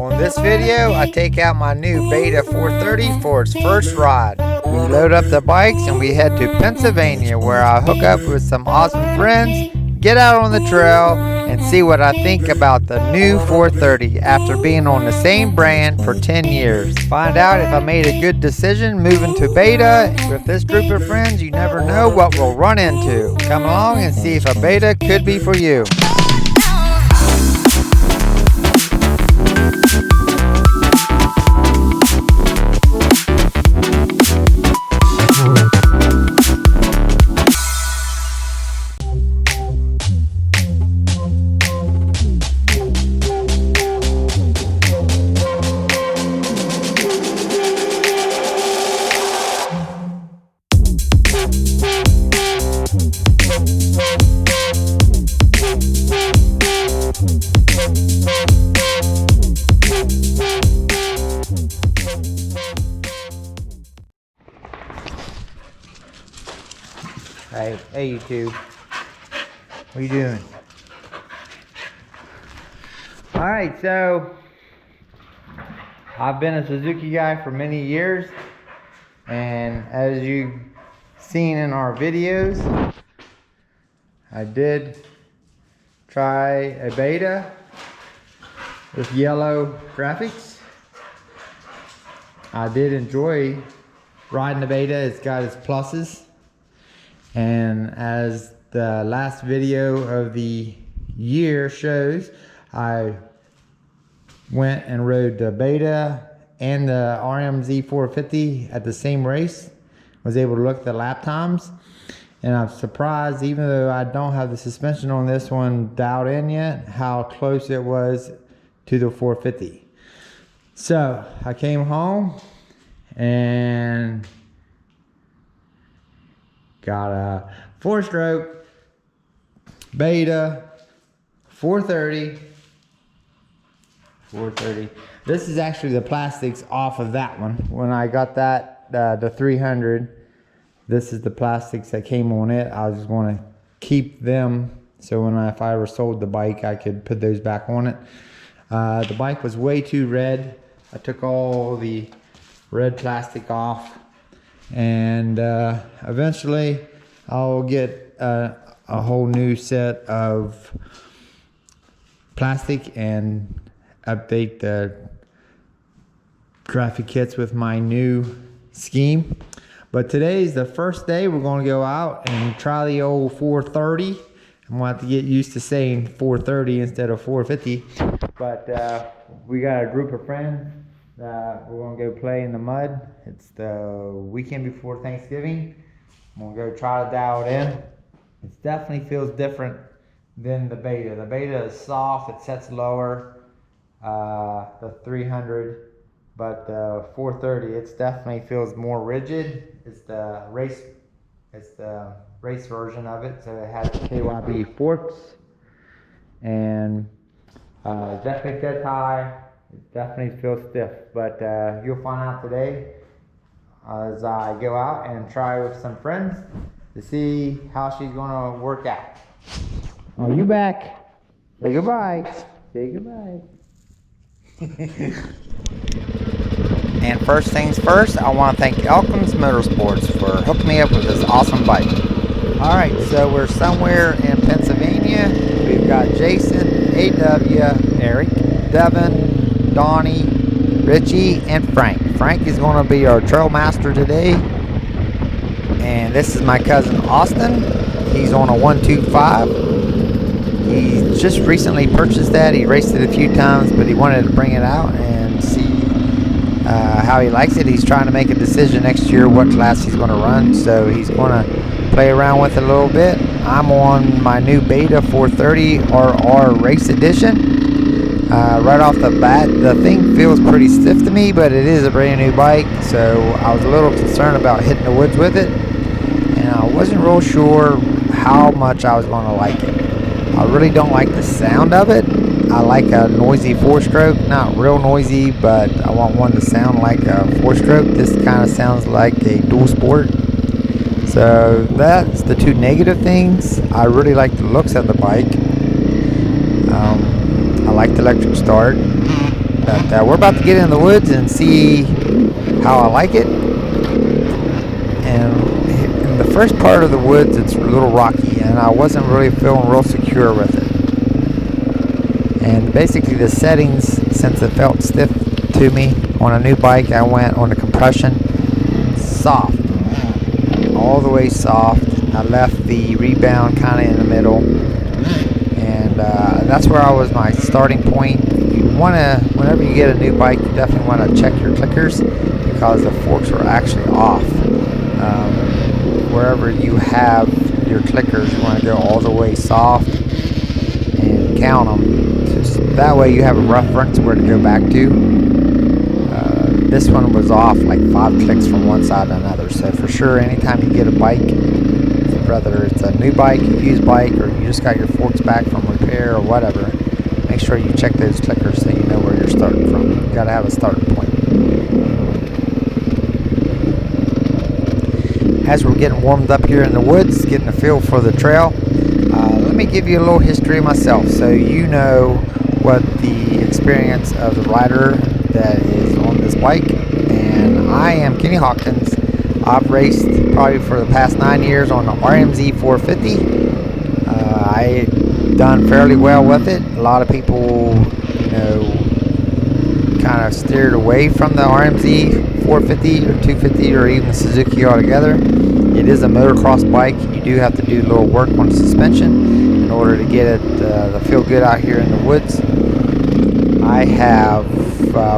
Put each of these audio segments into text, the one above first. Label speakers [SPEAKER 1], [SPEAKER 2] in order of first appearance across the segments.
[SPEAKER 1] On this video, I take out my new Beta 430 for its first ride. We load up the bikes and we head to Pennsylvania, where I hook up with some awesome friends, get out on the trail, and see what I think about the new 430 after being on the same brand for 10 years. Find out if I made a good decision moving to Beta. With this group of friends, you never know what we'll run into. Come along and see if a Beta could be for you. Hey YouTube, what are you doing? Alright, so I've been a Suzuki guy for many years, and as you've seen in our videos, I did try a Beta with yellow graphics. I did enjoy riding the Beta. It's got its pluses. And as the last video of the year shows, I went and rode the Beta and the RMZ 450 at the same race. Was able to look at the lap times, and I'm surprised, even though I don't have the suspension on this one dialed in yet, how close it was to the 450. So I came home and got a 4-stroke Beta 430. This is actually the plastics off of that one. When I got that, the 300, this is the plastics that came on it. I was going to keep them, so if I ever sold the bike, I could put those back on it. The bike was way too red. I took all the red plastic off, and eventually I'll get a whole new set of plastic and update the graphic kits with my new scheme. But today's the first day we're going to go out and try the old 430. I'm going to have to get used to saying 430 instead of 450. But we got a group of friends. We're going to go play in the mud. It's the weekend before Thanksgiving. I'm going to go try to dial it in. It definitely feels different than the Beta. The Beta is soft, it sets lower, the 300, but the 430, it definitely feels more rigid. It's the race version of it, so it has KYB forks, and definitely dead high. It definitely feels stiff, but you'll find out today as I go out and try with some friends to see how she's going to work out. Are you back? Say goodbye. Say goodbye. And first things first, I want to thank Elkins Motorsports for hooking me up with this awesome bike. Alright, so we're somewhere in Pennsylvania. We've got Jason, AW, Eric, Devin, Donnie, Richie, and Frank. Frank is going to be our trail master today. And this is my cousin Austin. He's on a 125. He just recently purchased that. He raced it a few times, but he wanted to bring it out and see how he likes it. He's trying to make a decision next year what class he's going to run, so he's going to play around with it a little bit. I'm on my new Beta 430 RR Race Edition. Right off the bat, the thing feels pretty stiff to me, but it is a brand new bike, so I was a little concerned about hitting the woods with it, and I wasn't real sure how much I was going to like it. I really don't like the sound of it. I like a noisy 4-stroke, not real noisy, but I want one to sound like a 4-stroke. This kind of sounds like a dual sport. So that's the two negative things. I really like the looks of the bike. I like the electric start. But we're about to get in the woods and see how I like it. And in the first part of the woods, it's a little rocky, and I wasn't really feeling real secure with it. And basically the settings, since it felt stiff to me on a new bike, I went on the compression soft, all the way soft. I left the rebound kind of in the middle, and that's where I was my starting point. You want to, whenever you get a new bike, you definitely want to check your clickers, because the forks are actually off. Wherever you have your clickers, you want to go all the way soft and count them. Just that way you have a reference where to go back to. This one was off like 5 clicks from one side to another. So for sure, anytime you get a bike, whether it's a new bike, a used bike, or you just got your forks back from repair or whatever, make sure you check those clickers so you know where you're starting from. You got to have a starting point. As we're getting warmed up here in the woods, getting a feel for the trail, let me give you a little history of myself so you know what the experience of the rider that is on this bike. And I am Kenny Hawkins. I've raced probably for the past 9 years on the RMZ 450. I done fairly well with it. A lot of people, kind of steered away from the RMZ 450 or 250 or even Suzuki altogether. It is a motocross bike. You do have to do a little work on the suspension in order to get it to feel good out here in the woods. I have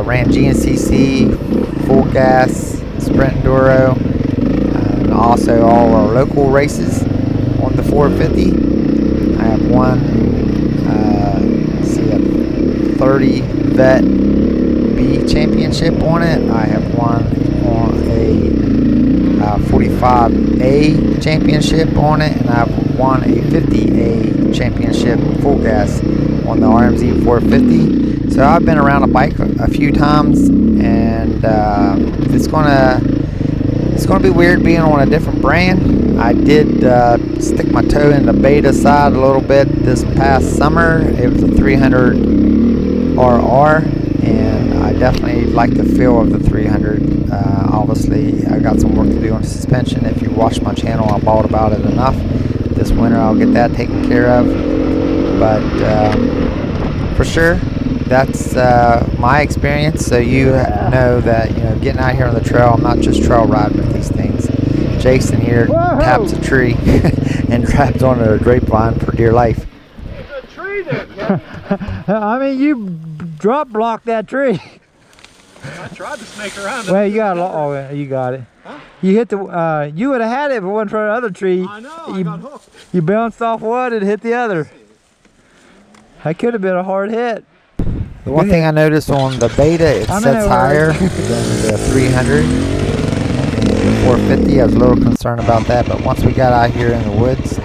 [SPEAKER 1] ran GNCC, Full Gas, Sprint Enduro, and also all our local races on the 450. I have won a 30 Vet B championship on it. I have won on a 45A championship on it, and I've won a 50A championship full gas on the RMZ 450. So I've been around a bike a few times, and it's gonna be weird being on a different brand. I did stick my toe in the Beta side a little bit this past summer. It was a 300 RR, and I definitely like the feel of the 300. Obviously, I got some work to do on the suspension. If you watch my channel, I bought about it enough. This winter, I'll get that taken care of. But for sure, that's my experience. So you know that getting out here on the trail, I'm not just trail riding with these things. Jason here taps a tree and grabs onto a grapevine for dear life.
[SPEAKER 2] It's a tree there.
[SPEAKER 3] I mean, you drop blocked that tree.
[SPEAKER 2] I tried to snake around it.
[SPEAKER 3] Well, you got you got it.
[SPEAKER 2] Huh?
[SPEAKER 3] You hit the. You would have had it if it wasn't for the other tree.
[SPEAKER 2] I know. I got hooked.
[SPEAKER 3] You bounced off one and hit the other. That could have been a hard hit.
[SPEAKER 1] The one thing I noticed on the Beta, it sets higher than the 300 and the 450. I was a little concerned about that, but once we got out here in the woods,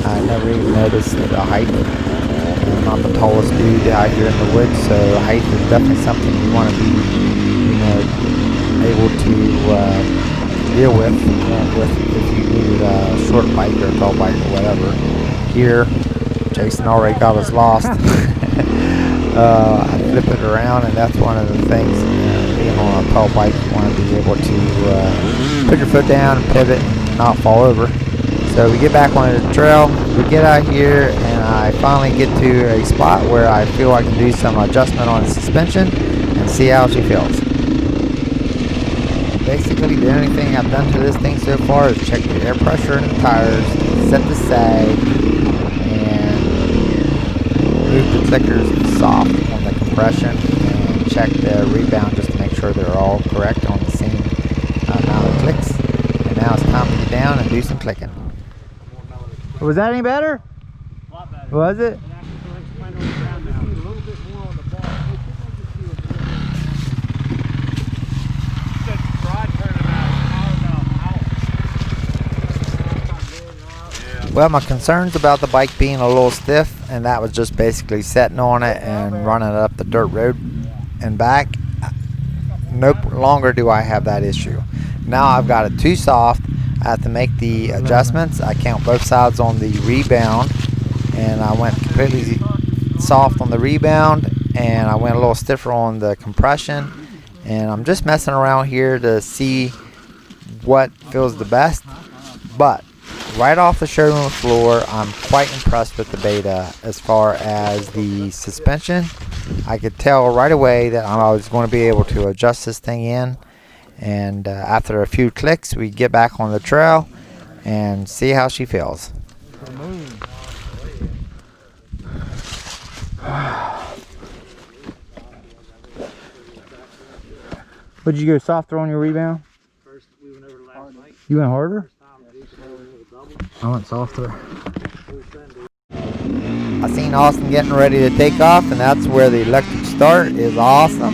[SPEAKER 1] I never even noticed the height. I'm not the tallest dude out here in the woods, so height is definitely something you want to be, able to deal with. If you needed a short bike or a tall bike or whatever. Here, Jason already got us lost. I flip it around, and that's one of the things. Being on a tall bike, you want to be able to put your foot down and pivot and not fall over. So we get back on the trail, we get out here, and I finally get to a spot where I feel I can do some adjustment on the suspension and see how she feels. Basically, the only thing I've done to this thing so far is check the air pressure in the tires, set the sag, and move the clickers soft on the compression, and check the rebound just to make sure they're all correct on the same amount of clicks. And now it's time to get down and do some clicking.
[SPEAKER 3] Was that any better?
[SPEAKER 2] A lot better.
[SPEAKER 3] Was it?
[SPEAKER 1] Well, my concerns about the bike being a little stiff, and that was just basically setting on it and running it up the dirt road and back. No longer do I have that issue. Now I've got it too soft. I have to make the adjustments. I count both sides on the rebound, and I went completely soft on the rebound and I went a little stiffer on the compression, and I'm just messing around here to see what feels the best. But right off the showroom floor, I'm quite impressed with the Beta as far as the suspension. I could tell right away that I was going to be able to adjust this thing in, and after a few clicks we get back on the trail and see how she feels.
[SPEAKER 3] Would you go softer on your rebound?
[SPEAKER 2] First, we went over the last night.
[SPEAKER 3] You went harder?
[SPEAKER 1] I went softer. I seen Austin getting ready to take off, and that's where the electric start is awesome.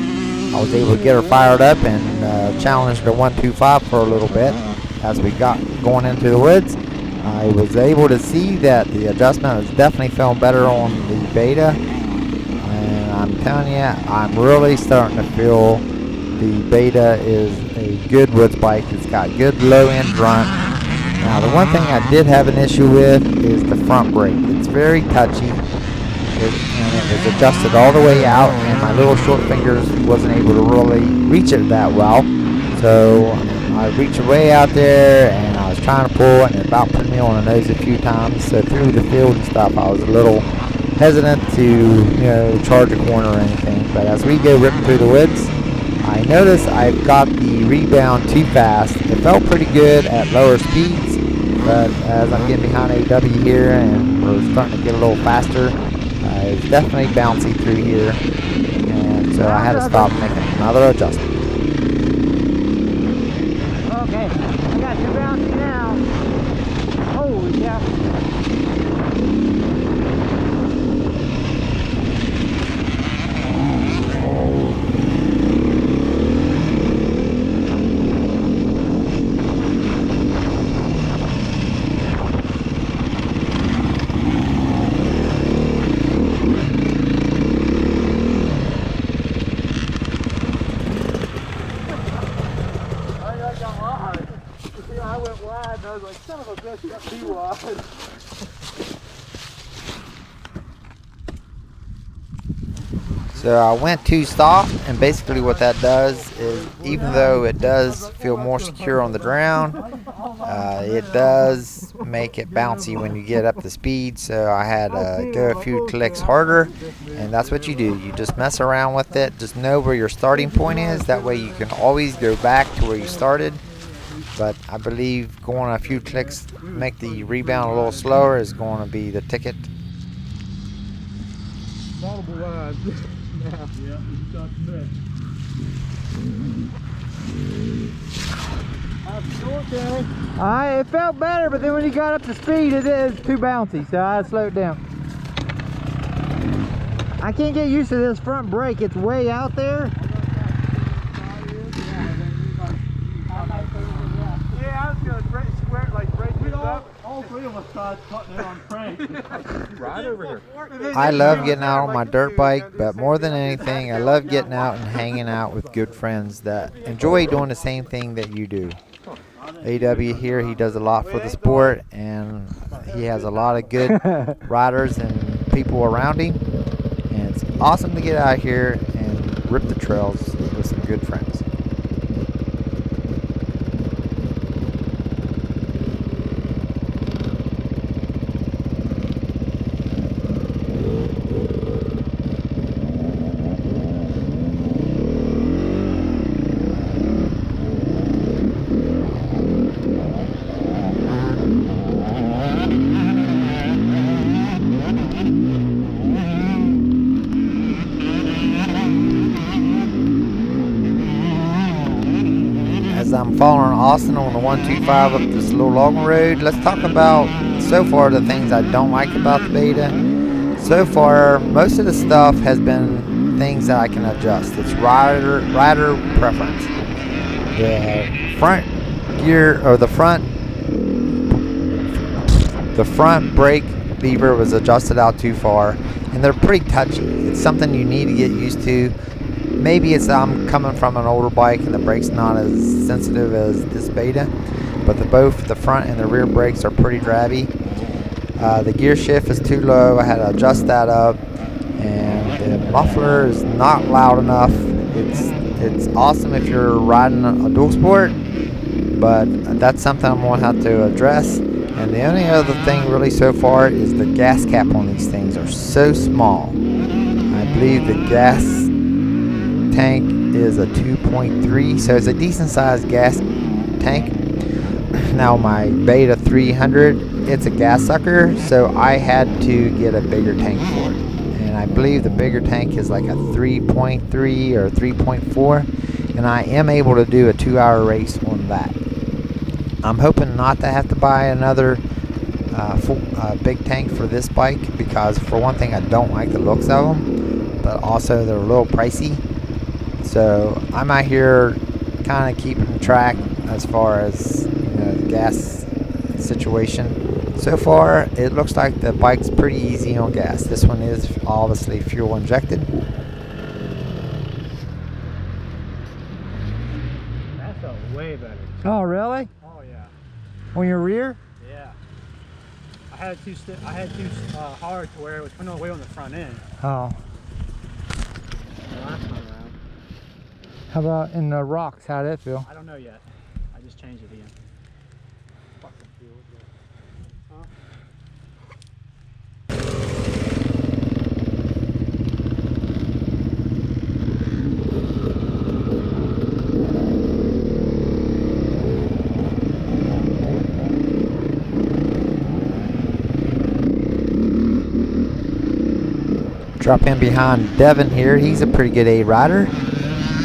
[SPEAKER 1] I was able to get her fired up and challenge the 125 for a little bit as we got going into the woods. I was able to see that the adjustment was definitely feeling better on the Beta, and I'm telling you, I'm really starting to feel the Beta is a good woods bike. It's got good low end grunt. Now the one thing I did have an issue with is the front brake. It's very touchy, and it was adjusted all the way out, and my little short fingers wasn't able to really reach it that well. So I reached way out there, and I was trying to pull it, and it about put me on the nose a few times. So through the field and stuff, I was a little hesitant to charge a corner or anything. But as we go ripping through the woods, I noticed I've got the rebound too fast. It felt pretty good at lower speeds, but as I'm getting behind AW here and we're starting to get a little faster, it's definitely bouncy through here, and so I had to stop and make another adjustment.
[SPEAKER 3] Okay, I got you bouncy now. Holy cow.
[SPEAKER 2] I went wide, and I was like, son of a bitch, got too wide.
[SPEAKER 1] So I went too soft, and basically what that does is, even though it does feel more secure on the ground, it does make it bouncy when you get up to speed. So I had to go a few clicks harder, and that's what you do. You just mess around with it. Just know where your starting point is. That way you can always go back to where you started. But I believe going a few clicks, make the rebound a little slower, is going to be the ticket.
[SPEAKER 2] Multiple lines. Yeah, you got the
[SPEAKER 3] It felt better, but then when you got up to speed, it is too bouncy, so I slowed down. I can't get used to this front brake. It's way out there.
[SPEAKER 2] Yeah, I was going to break square, like break it up. All three of us tried cutting it on crank. Right over here.
[SPEAKER 1] I love getting out on my dirt bike, but more than anything, I love getting out and hanging out with good friends that enjoy doing the same thing that you do. AW here, he does a lot for the sport, and he has a lot of good riders and people around him, and it's awesome to get out here and rip the trails with some good friends. As I'm following Austin on the 125 up this little logging road, let's talk about so far the things I don't like about the Beta. So far, most of the stuff has been things that I can adjust. It's rider preference. The front gear, or the front brake lever was adjusted out too far, and they're pretty touchy. It's something you need to get used to. Maybe it's I'm coming from an older bike and the brake's not as sensitive as this Beta, but both the front and the rear brakes are pretty drabby. The gear shift is too low. I had to adjust that up, and the muffler is not loud enough. It's awesome if you're riding a dual sport, but that's something I'm going to have to address. And the only other thing really so far is the gas cap on these things are so small. I believe the gas tank is a 2.3, so it's a decent sized gas tank. Now my Beta 300, it's a gas sucker, so I had to get a bigger tank for it. And I believe the bigger tank is like a 3.3 or 3.4, and I am able to do a 2-hour race on that. I'm hoping not to have to buy another big tank for this bike, because for one thing I don't like the looks of them, but also they're a little pricey. So I'm out here kind of keeping track as far as the gas situation. So far it looks like the bike's pretty easy on gas. This one is obviously fuel injected.
[SPEAKER 2] That felt way better.
[SPEAKER 3] Oh, really?
[SPEAKER 2] Oh yeah.
[SPEAKER 3] On your rear?
[SPEAKER 2] Yeah. I had too hard to where it was putting away on the front end.
[SPEAKER 3] Oh.
[SPEAKER 2] The last time around.
[SPEAKER 3] How about in the rocks? How'd that feel?
[SPEAKER 2] I don't know yet. I just changed it again. Fucking fuel. Huh?
[SPEAKER 1] Drop in behind Devin here. He's a pretty good aid rider.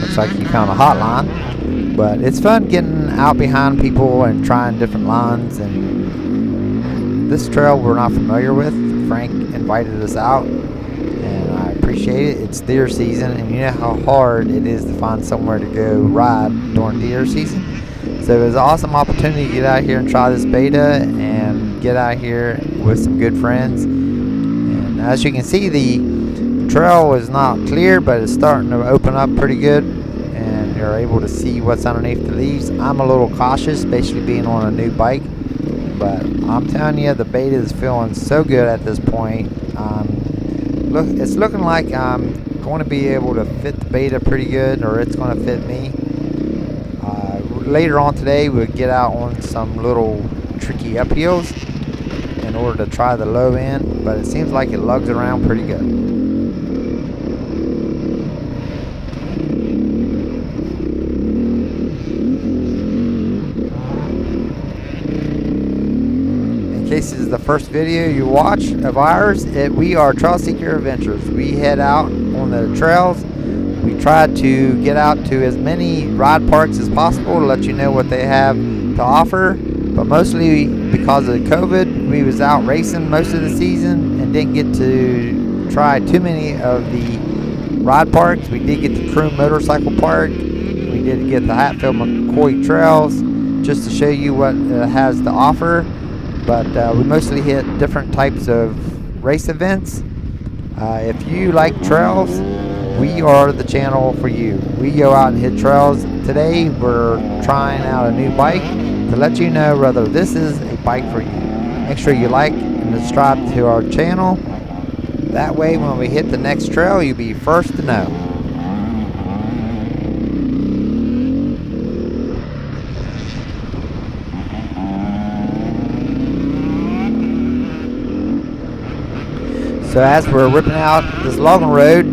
[SPEAKER 1] Looks like he found a hot line. But it's fun getting out behind people and trying different lines. And this trail we're not familiar with. Frank invited us out, and I appreciate it. It's deer season, and you know how hard it is to find somewhere to go ride during deer season. So it was an awesome opportunity to get out here and try this Beta and get out here with some good friends. And as you can see, the trail is not clear, but it's starting to open up pretty good, and you're able to see what's underneath the leaves. I'm a little cautious, especially being on a new bike, but I'm telling you, the Beta is feeling so good at this point. It's looking like I'm going to be able to fit the Beta pretty good, or it's going to fit me. Later on today we'll get out on some little tricky uphills in order to try the low end, but it seems like it lugs around pretty good. In case this is the first video you watch of ours, we are Trail Seeker Adventures. We head out on the trails. We try to get out to as many ride parks as possible to let you know what they have to offer. But mostly because of COVID, we was out racing most of the season and didn't get to try too many of the ride parks. We did get the Croom Motorcycle Park. We did get the Hatfield McCoy Trails, just to show you what it has to offer. But we mostly hit different types of race events. If you like trails, we are the channel for you. We go out and hit trails. Today we're trying out a new bike to let you know whether this is a bike for you. Make sure you like and subscribe to our channel. That way when we hit the next trail, you'll be first to know. So as we're ripping out this logging road,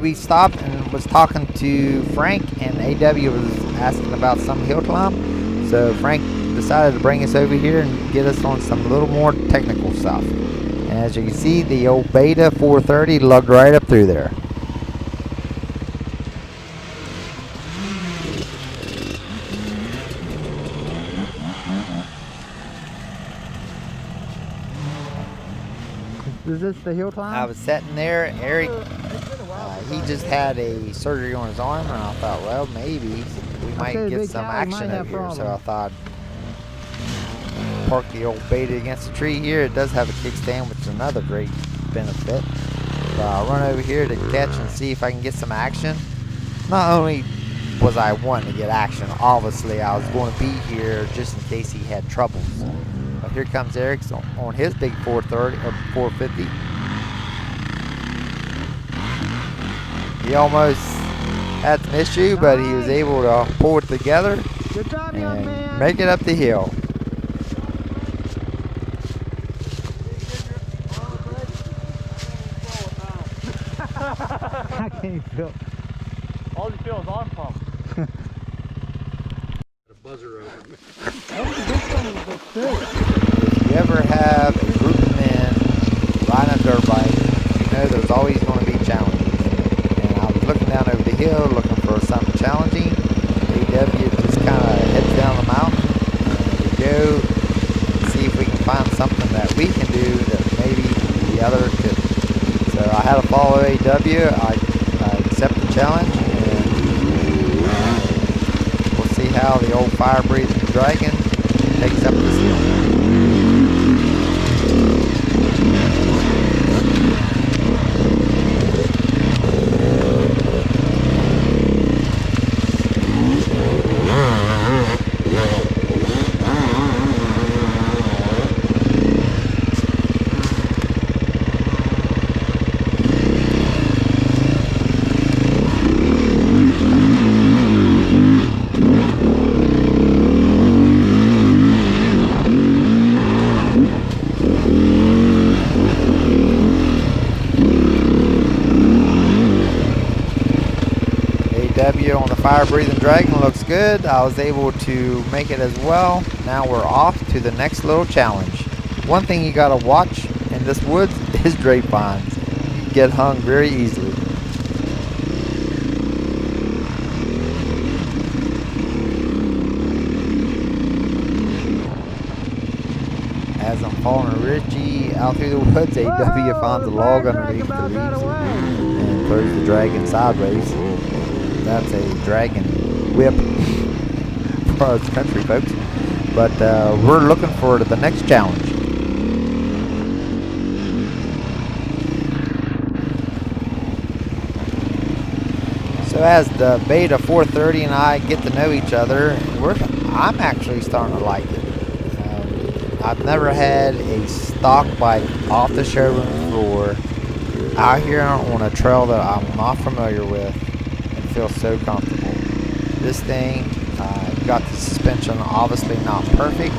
[SPEAKER 1] we stopped and was talking to Frank, and AW was asking about some hill climb. So Frank decided to bring us over here and get us on some little more technical stuff. And as you can see, the old Beta 430 lugged right up through there.
[SPEAKER 3] Is this the hill climb?
[SPEAKER 1] I was sitting there, Eric, he just had a surgery on his arm, and I thought, well, maybe we might get some action over here. So I thought, park the old Beta against the tree here. It does have a kickstand, which is another great benefit. So I'll run over here to catch and see if I can get some action. Not only was I wanting to get action, obviously I was going to be here just in case he had troubles. But here comes Eric on his big 430 or 450. He almost had some issue, but he was able to pull it together
[SPEAKER 3] Good job, young
[SPEAKER 1] and
[SPEAKER 3] man.
[SPEAKER 1] make it up the hill.
[SPEAKER 3] I can't feel.
[SPEAKER 2] All you feel is arm pump.
[SPEAKER 1] If you ever have a group of men riding a dirt bike, you know there's always going to be challenges. And I was looking down over the hill looking for something challenging. AW just kind of heads down the mountain. We go and see if we can find something that we can do that maybe the other could. So I had to follow AW. I accept the challenge, and we'll see how the old fire-breathing dragon takes up this hill. On the fire-breathing dragon looks good. I was able to make it as well. Now we're off to the next little challenge. One thing you gotta watch in this woods is grapevines. You get hung very easily. As I'm following Richie out through the woods, AW finds a log underneath the leaves and throws the dragon sideways. That's a dragon whip for us country folks. But we're looking forward to the next challenge. So as the Beta 430 and I get to know each other, I'm actually starting to like it. I've never had a stock bike off the showroom floor out here on a trail that I'm not familiar with. Feel so comfortable. This thing got the suspension obviously not perfect,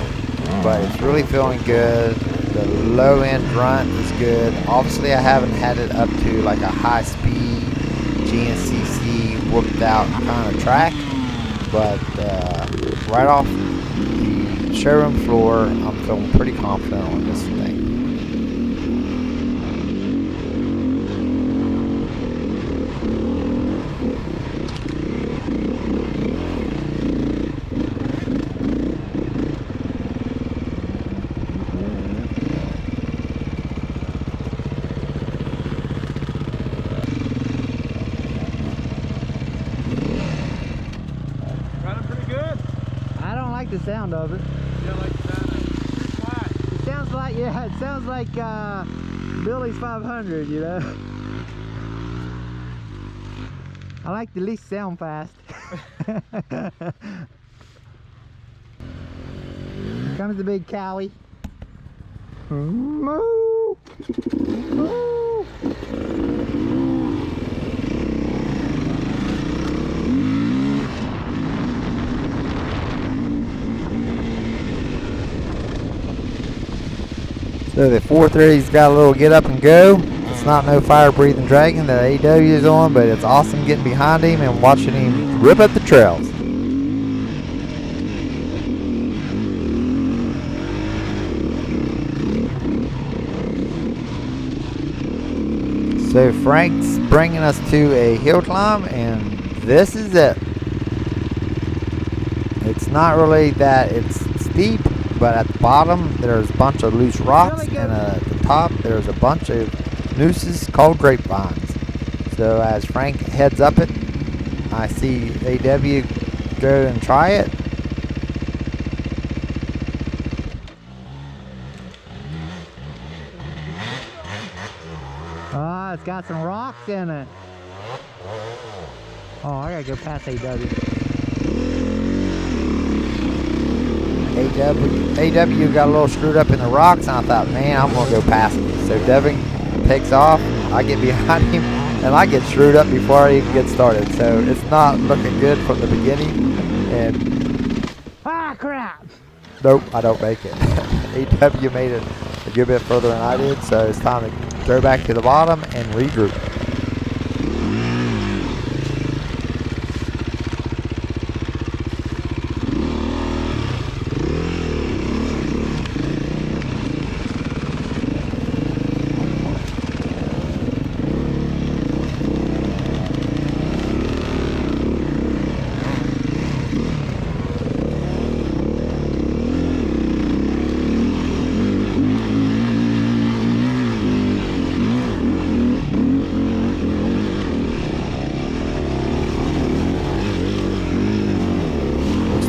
[SPEAKER 1] but it's really feeling good. The low end grunt is good. Obviously I haven't had it up to like a high speed GNCC whooped out kind of track, but right off the showroom floor I'm feeling pretty confident on this thing.
[SPEAKER 3] The sound of it.
[SPEAKER 2] Yeah, like that.
[SPEAKER 3] It sounds like, yeah, it sounds like Billy's 500, you know. I like the least sound fast. Here comes the big cowie. Moo! Moo!
[SPEAKER 1] So the 430's got a little get up and go. It's not no fire-breathing dragon that AW is on, but it's awesome getting behind him and watching him rip up the trails. So Frank's bringing us to a hill climb, and this is it. It's not really that it's steep, but at the bottom there's a bunch of loose rocks, and at the top there's a bunch of nooses called grapevines. So as Frank heads up it, I see AW go and try it.
[SPEAKER 3] Ah, it's got some rocks in it. Oh, I gotta go past AW.
[SPEAKER 1] AW got a little screwed up in the rocks, and I thought, man, I'm gonna go past him. So Devin takes off. I get behind him, and I get screwed up before I even get started. So it's not looking good from the beginning. And
[SPEAKER 3] Ah, crap!
[SPEAKER 1] nope, I don't make it. AW made it a good bit further than I did, so it's time to go back to the bottom and regroup.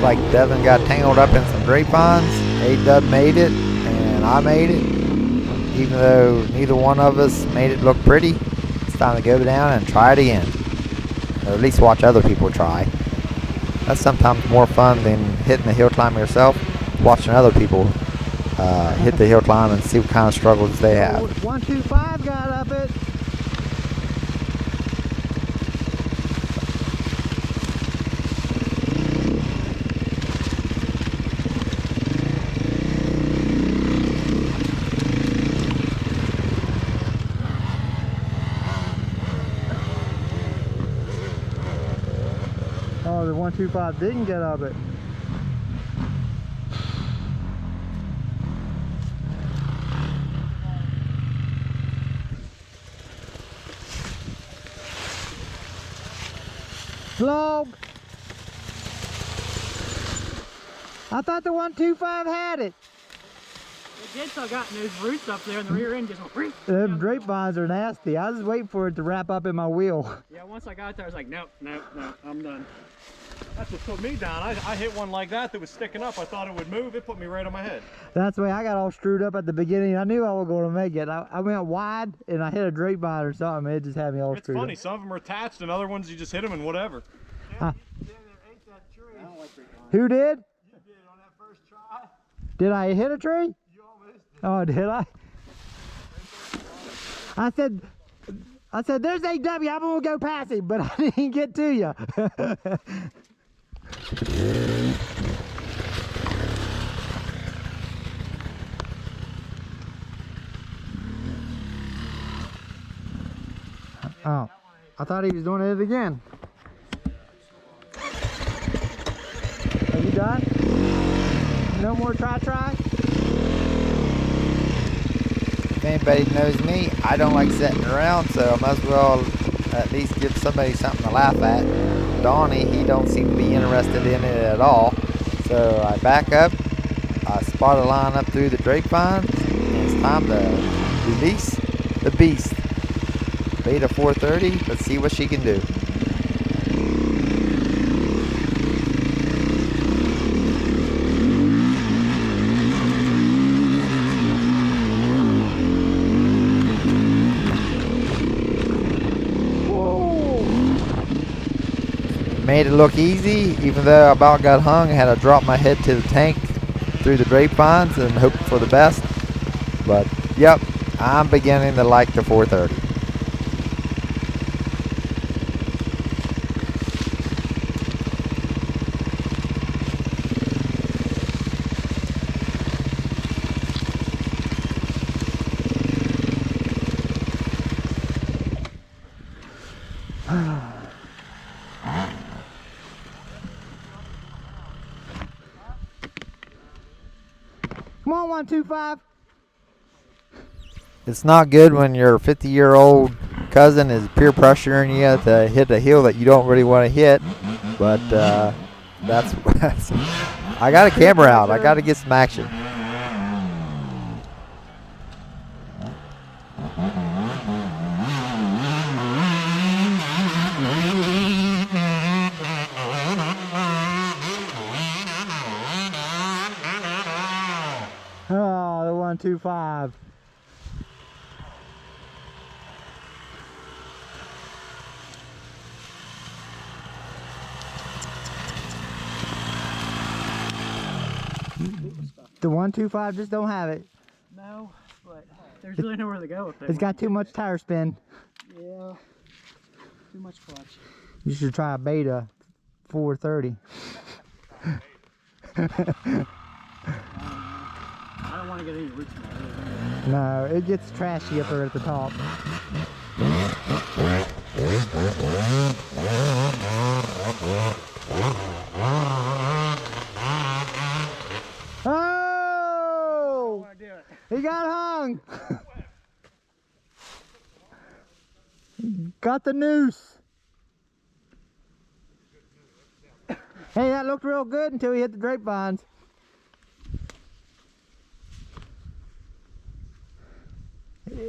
[SPEAKER 1] Like Devin got tangled up in some grapevines. A-Dub made it, and I made it. Even though neither one of us made it look pretty, it's time to go down and try it again. Or at least watch other people try. That's sometimes more fun than hitting the hill climb yourself, watching other people hit the hill climb and see what kind of struggles they have.
[SPEAKER 3] 125 got up it. Oh, the 125 didn't get up it. Vlog. I thought the 125 had it.
[SPEAKER 4] It did, so I got those roots up there and the rear end just went.
[SPEAKER 3] Them grapevines are nasty. I was just waiting for it to wrap up in my wheel.
[SPEAKER 4] Yeah, once I got there, I was like, nope, I'm done.
[SPEAKER 2] That's what put me down. I hit one like that was sticking up. I thought it would move. It put me right on my head.
[SPEAKER 3] That's the way I got all screwed up at the beginning. I knew I was going to make it. I went wide and I hit a grapevine or something. It just had me all
[SPEAKER 2] It's
[SPEAKER 3] screwed
[SPEAKER 2] funny.
[SPEAKER 3] up.
[SPEAKER 2] Some of them are attached, and other ones you just hit them and whatever.
[SPEAKER 3] Who did?
[SPEAKER 2] You did on that first try.
[SPEAKER 3] Did I hit a tree?
[SPEAKER 2] You almost did.
[SPEAKER 3] Oh, did I? I said, there's AW, I'm gonna go past him, but I didn't get to you. Oh, I thought he was doing it again. Are you done? No more try?
[SPEAKER 1] If anybody knows me, I don't like sitting around, so I might as well at least give somebody something to laugh at. Donnie, he don't seem to be interested in it at all. So I back up, I spot a line up through the grapevine, and it's time to release the beast. Beta 430, let's see what she can do. Made it look easy, even though I about got hung. I had to drop my head to the tank through the grapevines and hope for the best. But yep, I'm beginning to like the 430.
[SPEAKER 3] Come on, 125.
[SPEAKER 1] It's not good when your 50-year-old cousin is peer pressuring you to hit a hill that you don't really want to hit. But that's I got a camera out. I got to get some action.
[SPEAKER 3] Oh, the 125. The 125 just don't have it.
[SPEAKER 4] No, but there's really nowhere to go up there.
[SPEAKER 3] It's got too much tire spin.
[SPEAKER 4] Yeah. Too much clutch.
[SPEAKER 3] You should try a Beta 430.
[SPEAKER 4] I don't want to get any roots in that.
[SPEAKER 3] No, it gets trashy up there at the top. Oh!
[SPEAKER 4] I do it.
[SPEAKER 3] He got hung! Got the noose. Hey, that looked real good until he hit the grapevines.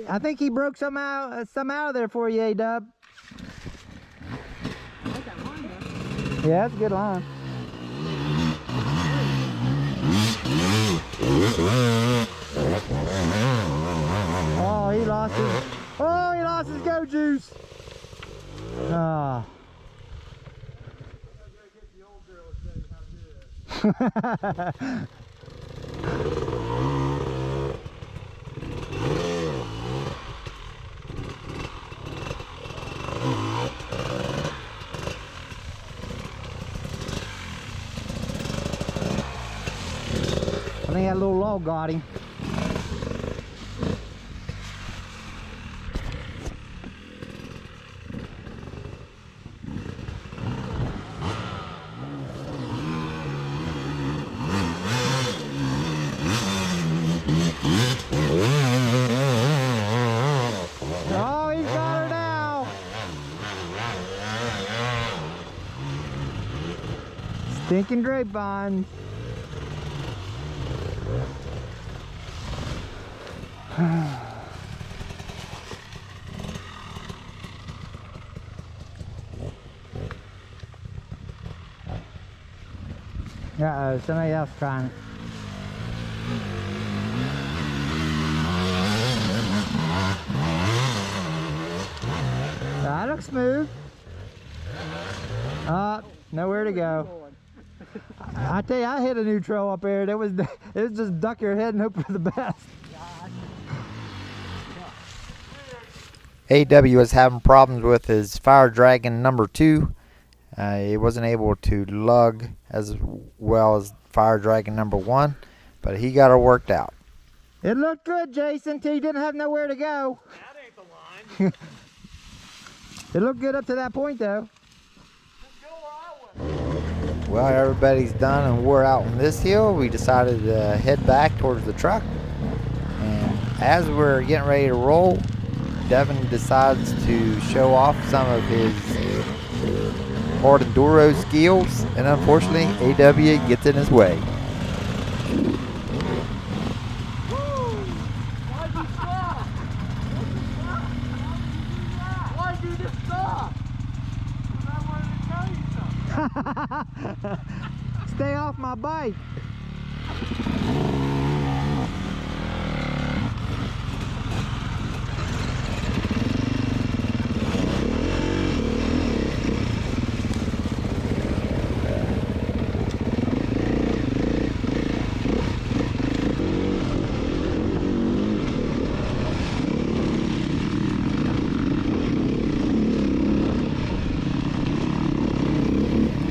[SPEAKER 3] I think he broke some out of there for you, A-Dub.
[SPEAKER 4] I like that line, though.
[SPEAKER 3] Yeah, that's a good line. Oh, he lost his go juice. Ah. I think that little log got him. Oh, he's got her now. Stinking grapevine. Uh-oh, somebody else trying it. That looks smooth. Nowhere to go. I tell you, I hit a neutral up there. It was just duck your head and hope for the best.
[SPEAKER 1] AW was having problems with his Fire Dragon number 2. He wasn't able to lug as well as Fire Dragon number 1, but he got her worked out.
[SPEAKER 3] It looked good, Jason, till you didn't have nowhere to go.
[SPEAKER 2] That ain't the line.
[SPEAKER 3] It looked good up to that point, though.
[SPEAKER 2] Just go where I went.
[SPEAKER 1] Well, everybody's done and wore out on this hill. We decided to head back towards the truck. And as we're getting ready to roll, Devin decides to show off some of his hard enduro skills, and unfortunately, AW gets in his way.
[SPEAKER 2] Why'd you just stop? I wanted to tell you something.
[SPEAKER 3] Stay off my bike.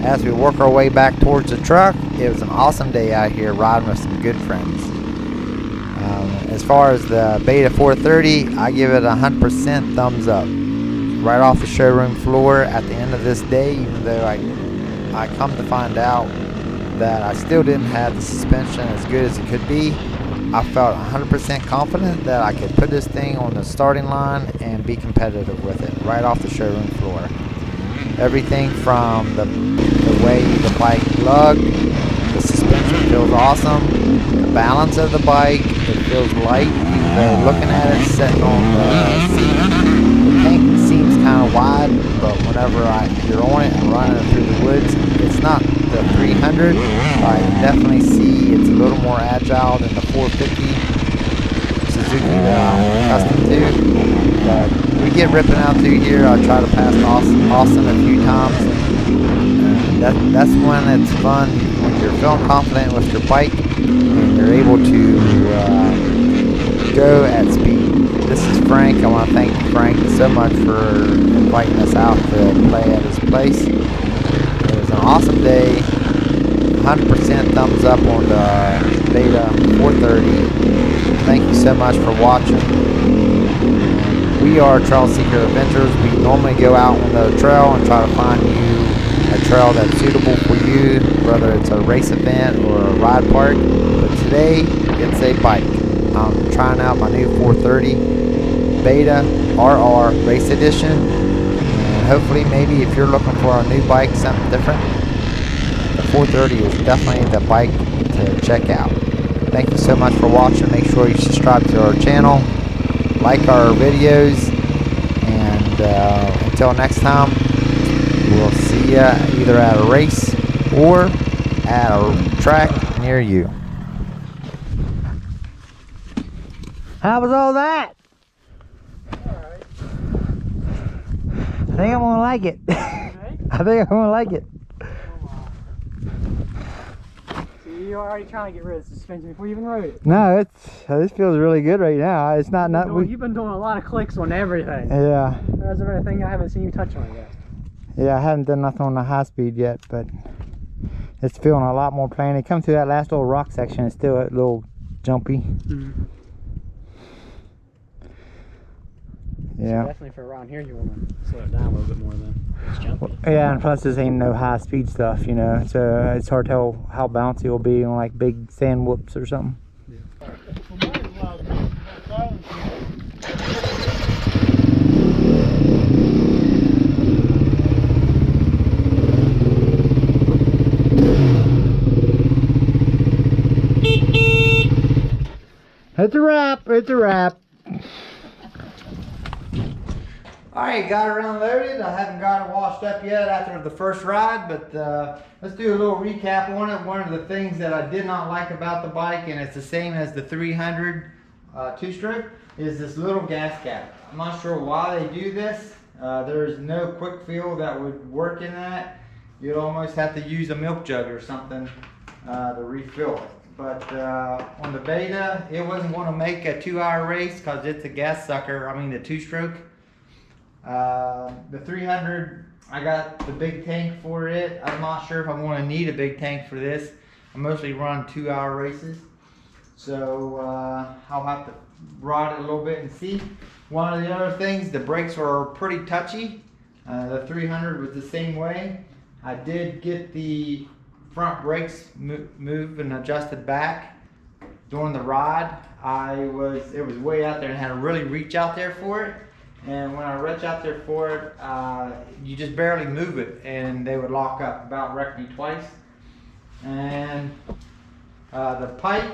[SPEAKER 1] As we work our way back towards the truck, it was an awesome day out here riding with some good friends. As far as the Beta 430, I give it 100% thumbs up. Right off the showroom floor at the end of this day, even though I come to find out that I still didn't have the suspension as good as it could be, I felt 100% confident that I could put this thing on the starting line and be competitive with it right off the showroom floor. Everything from the way the bike lugged, the suspension feels awesome, the balance of the bike, it feels light, even though looking at it sitting on the seat, the tank seems kind of wide, but whenever you're on it and running it through the woods, it's not the 300, but I can definitely see it's a little more agile than the 450 Suzuki that I'm accustomed to. But we get ripping out through here. I try to pass Austin a few times. That's when it's fun, when you're feeling confident with your bike and you're able to go at speed. this is Frank. I want to thank Frank so much for inviting us out to play at his place. It was an awesome day. 100% thumbs up on the Beta 430. Thank you so much for watching. We are Trail Seeker Adventures. We normally go out on the trail and try to find you a trail that's suitable for you, whether it's a race event or a ride park. But today, it's a bike. I'm trying out my new 430 Beta RR Race Edition. And hopefully, maybe if you're looking for a new bike, something different, the 430 is definitely the bike to check out. Thank you so much for watching. Make sure you subscribe to our channel, like our videos, and until next time, we'll see you either at a race or at a track near you.
[SPEAKER 3] How was all that?
[SPEAKER 4] Alright.
[SPEAKER 3] I think I'm gonna like it. I think I'm gonna like it.
[SPEAKER 4] See, you're already trying to get rid of the suspension before you even rode it.
[SPEAKER 3] No, this feels really good right now. It's not
[SPEAKER 4] You've been doing a lot of clicks on everything.
[SPEAKER 3] Yeah,
[SPEAKER 4] That's another thing I haven't seen you touch on yet.
[SPEAKER 3] yeah. I haven't done nothing on the high speed yet, but it's feeling a lot more plain. It comes through that last little rock section. It's still a little jumpy.
[SPEAKER 4] Mm-hmm.
[SPEAKER 3] Yeah.
[SPEAKER 4] So definitely for around here, you want to slow it down a little bit more than it's jumpy.
[SPEAKER 3] Yeah, and plus this ain't no high speed stuff, you know. So it's hard to tell how bouncy it'll be on like big sand whoops or something. It's a wrap. It's a wrap. Alright, got it unloaded. I haven't got it washed up yet after the first ride, but let's do a little recap on it. One of the things that I did not like about the bike, and it's the same as the 300 two-stroke, is this little gas cap. I'm not sure why they do this. There's no quick fill that would work in that. You'd almost have to use a milk jug or something to refill it. But on the Beta, it wasn't going to make a 2-hour race because it's a gas sucker. I mean the two-stroke. The 300, I got the big tank for it. I'm not sure if I'm going to need a big tank for this. I mostly run 2-hour races, so I'll have to ride it a little bit and see. One of the other things, the brakes were pretty touchy. The 300 was the same way. I did get the front brakes moved and adjusted back during the ride. It was way out there and had to really reach out there for it. And when I reach out there for it, you just barely move it and they would lock up. About wrecked me twice. And the pipe,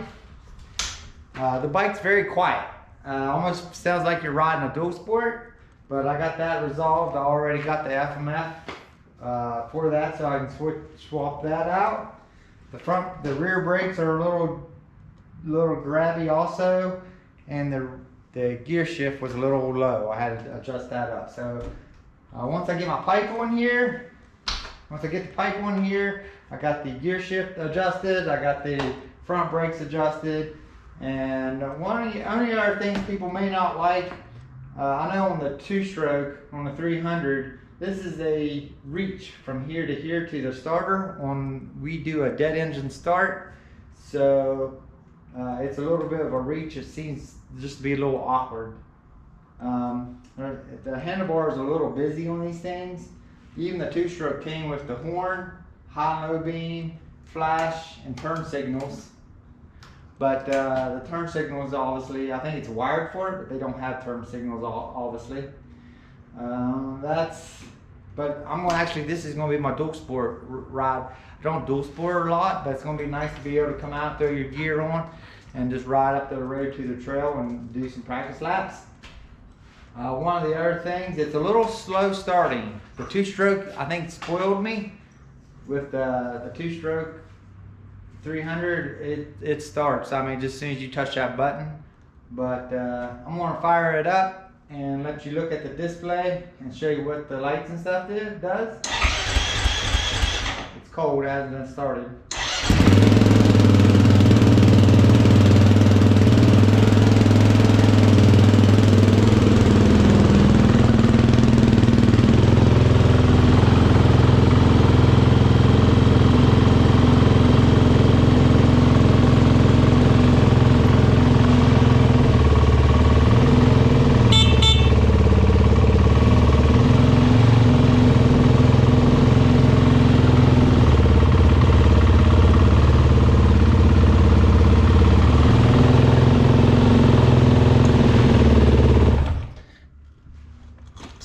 [SPEAKER 3] the bike's very quiet. Almost sounds like you're riding a dual sport, but I got that resolved. I already got the FMF for that, so I can swap that out. The rear brakes are a little grabby also, and the gear shift was a little low. I had to adjust that up. So once I get my pipe on here, I got the gear shift adjusted, I got the front brakes adjusted, and one of the only other things people may not like, I know on the two-stroke, on the 300, this is a reach from here to here to the starter. We do a dead engine start, so it's a little bit of a reach. It seems just to be a little awkward. The handlebar is a little busy on these things. Even the two-stroke came with the horn, high and low beam, flash, and turn signals. But the turn signals, obviously, I think it's wired for it, but they don't have turn signals, obviously. But this is going to be my dual sport ride. I don't dual sport a lot, but it's going to be nice to be able to come out, throw your gear on, and just ride up the road to the trail and do some practice laps. One of the other things, it's a little slow starting. The two-stroke, I think, spoiled me. With the two-stroke 300, it starts. I mean, just as soon as you touch that button. But I'm going to fire it up and let you look at the display and show you what the lights and stuff does. It's cold, it hasn't been started.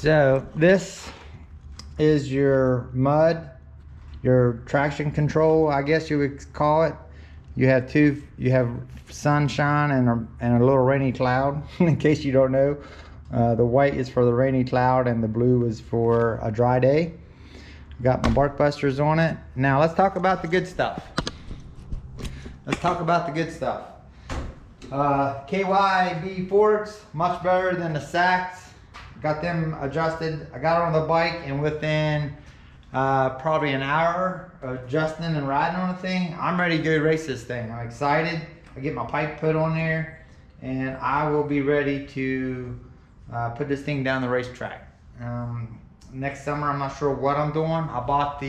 [SPEAKER 3] So this is your mud, your traction control, I guess you would call it. You have sunshine and a little rainy cloud, in case you don't know. The white is for the rainy cloud and the blue is for a dry day. Got my bark busters on it. Now let's talk about the good stuff. KYB forks, much better than the Sachs. Got them adjusted. I got on the bike, and within probably an hour of adjusting and riding on the thing, I'm ready to go race this thing. I'm excited. I get my pipe put on there, and I will be ready to put this thing down the racetrack. Next summer, I'm not sure what I'm doing. I bought